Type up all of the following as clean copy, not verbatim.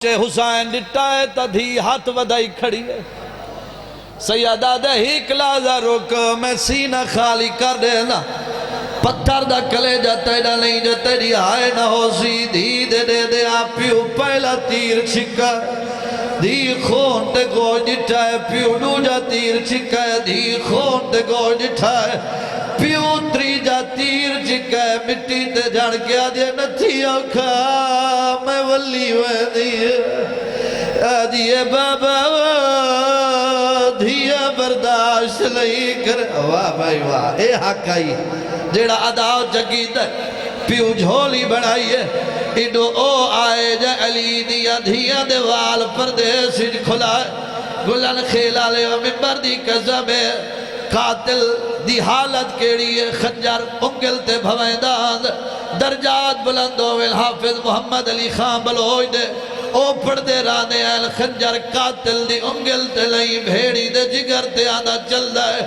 حسین ڈٹا ہے تدھی ہاتھ ودائی کھڑی ہے سیدہ دے ہی کلازہ رک میں سینہ خالی کر دینا پتھر دا کلے جا تیڑا نہیں جا تیڑی آئے نہ ہو سی دھی دے دے دے پیو پہلا تیر چھکا دھی خون تے گوش جٹھا ہے پیو ڈو جا تیر چھکا ہے دھی خون تے گوش جٹھا ہے پیو تری جا تیر چھکا ہے مٹی تے جھڑ کے آدھے نتھی آکھا میں ولی ہوئے دیئے آدھیے بابا دھیا برداشت نہیں کر واہ بھائی واہ اے حق آئی جیڑا اداؤ جگی تے پیو جھولی بڑھائیے ایڈو او آئے جا علی دیا دھیا دیوال پردے سج کھلائے گلن کھیلا لے و ممبر دی قسم ہے قاتل دی حالت کیڑی ہے خنجر انگل تے بھویندان درجات بلند ہوئے حافظ محمد علی خان بلوج دے او پڑ دے رانے ایل خنجر قاتل دی انگل تے لئی بھیڑی دے جگر تے آنا چل دائے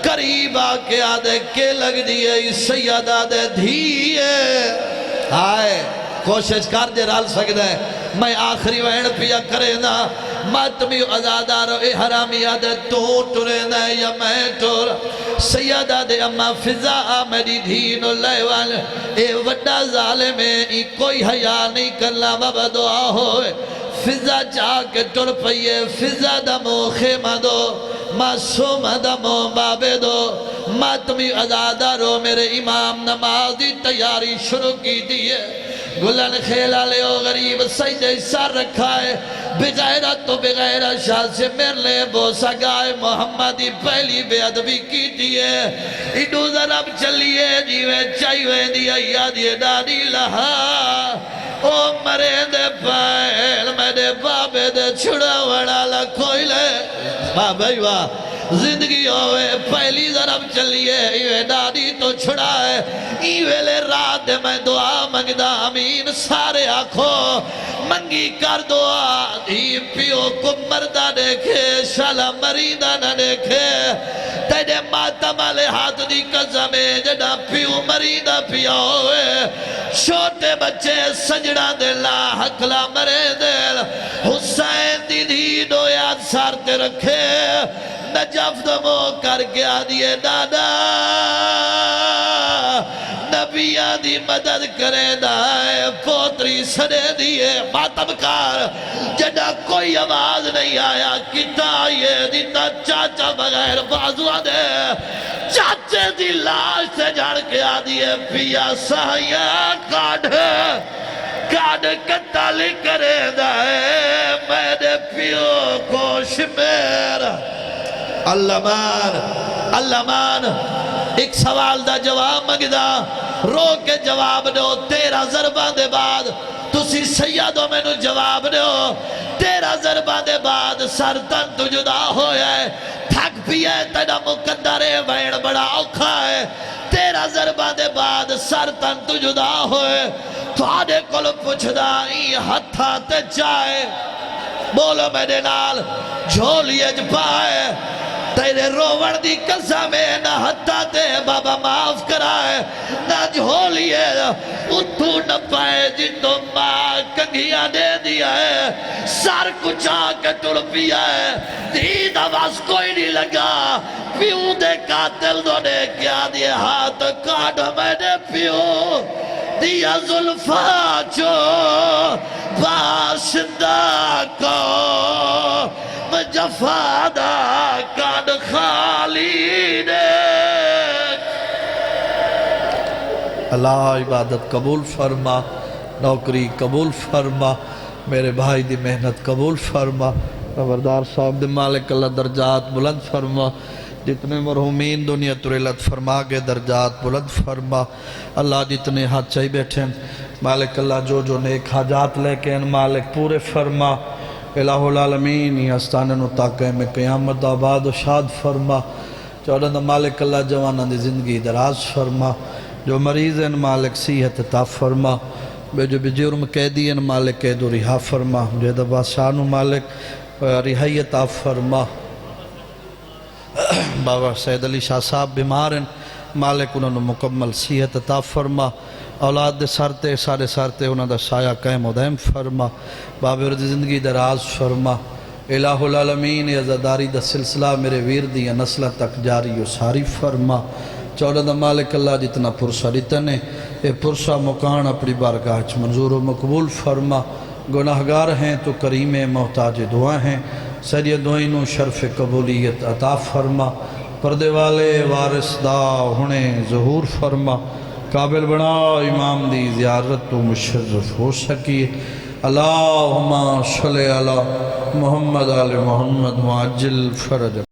قریب آکے آدھے کے لگ دیئے سیدہ دے دھیئے آئے کوشش کر دے رال سکتا ہے میں آخری وین پیا کرے نا ماتمی ازادارو اے حرامی آدھے تو ٹرے نا یا میں ٹور سیدہ دے اما فضا میری دھینو لیوان اے وڈا ظالم ہے ای کوئی حیاء نہیں کرنا بابا دعا ہوئے فضا چاہ کے ٹر پئیے فضا دمو خیمہ دو معصوم دمو بابے دو ماتمی ازادارو میرے امام نمازی تیاری شروع کی دیئے گلن کھیلا لے او غریب سجدے سر رکھا ہے بغیرت تو بغیرت شاہ سے مر لے بوسا گائے محمدی پہلی بے ادبی کی دیئے ایڈو ذرب چلیے جیوے چاہیوے دیا یا دیئے دادی لہا او مرے دے پہل میں دے بابے دے چھڑا وڑا لکھوئی لے بابے واہ زندگی ہوئے پہلی ضرب چلیے ایوے دادی تو چھڑا ہے ایوے لے رات میں دعا منگدہ امین سارے آنکھوں منگی کر دعا دھی پیو کو مردہ دیکھے شالا مریدہ نہ دیکھے تیڑے ماتم آلے ہاتھ دی قسمیں جڑا پیو مریدہ پیا ہوئے چھوٹے بچے سجڑا دلا حقلا مرے دل حسین دی دھی دو یاد سارتے رکھے نجف دمو کر کے آدھیے دادا نبی آدھی مدد کرے دائے پوتری سنے دیئے ماتم کار جڑا کوئی آواز نہیں آیا کتا یہ دیتا چاچا بغیر بازو دے چاچے دی لاش سے جھڑ کے آدھیے پیا سہیا کاڑ قتل کرے دائے میں نے پیو کو شمیر اللہ مان ایک سوال دا جواب مگدہ رو کے جواب دو 13 ضربہ دے بعد تسی سیادوں میں نو جواب دو 13 ضربہ دے بعد سر تن تو جدا ہویا ہے تھک پیا ہے تیڑا مقدر وین بڑا اوکھا ہے 13 ضربہ دے بعد سر تن تو جدا ہوئے تو آدھے کلو پوچھ دا ای ہتھا تے چائے بولو میرے نال جھولیے جپائے تیرے روڑ دی قسمیں نہ ہتھا تے بابا معاف کرائے نہ جھولیے اتھو نہ پائے جن تو ماں کنگھیاں دے دیا ہے سار کچھا کے ٹر پیا ہے دید آواز کوئی نہیں لگا پیو دے قاتل دو نے کیا دیے ہاتھ کاٹ میں نے پیو دیا ظلفہ چو باشندہ کو مجفادہ کان خالی دیکھ اللہ عبادت قبول فرما نوکری قبول فرما میرے بھائی دی محنت قبول فرما خبردار صاحب دے مالک اللہ درجات بلند فرما جتنے مرحومین دنیا ترلت فرما گے درجات بلند فرما اللہ جتنے ہاتھ چاہی بیٹھیں مالک اللہ جو نیک حاجات لے کے ان مالک پورے فرما الہ العالمین ہی استانن تاکہ میں قیامت آباد و شاد فرما چودہ مالک اللہ جوانہ دی زندگی دراز فرما جو مریض ان مالک صحت عطا فرما بے جو بجرم قیدی ان مالک قید و رہا فرما جہد بادشاہ مالک رہائی عطا فرما بابا سید علی شاہ صاحب بیمار ہیں مالک انہوں نے مکمل صحت عطا فرما اولاد دے سارتے سارے سارتے انہاں دا سایہ قائم و دائم فرما بابر دی زندگی دراز فرما الہ العالمین عزاداری دا سلسلہ میرے ویر دی نسلہ تک جاری و ساری فرما چودہ دا مالک اللہ جتنا پرسہ ریتنے اے پرسہ مکان اپنی بارگاہ چ منظور و مقبول فرما گناہگار ہیں تو کریم محتاج دعا ہیں سری دعائنوں شرف قبولیت عطا فرما پردے والے وارث دا ہونے ظہور فرما قابل بنا امام دی زیارت تو مشرف ہو سکی اللہم صلی علی محمد آل محمد معجل فرج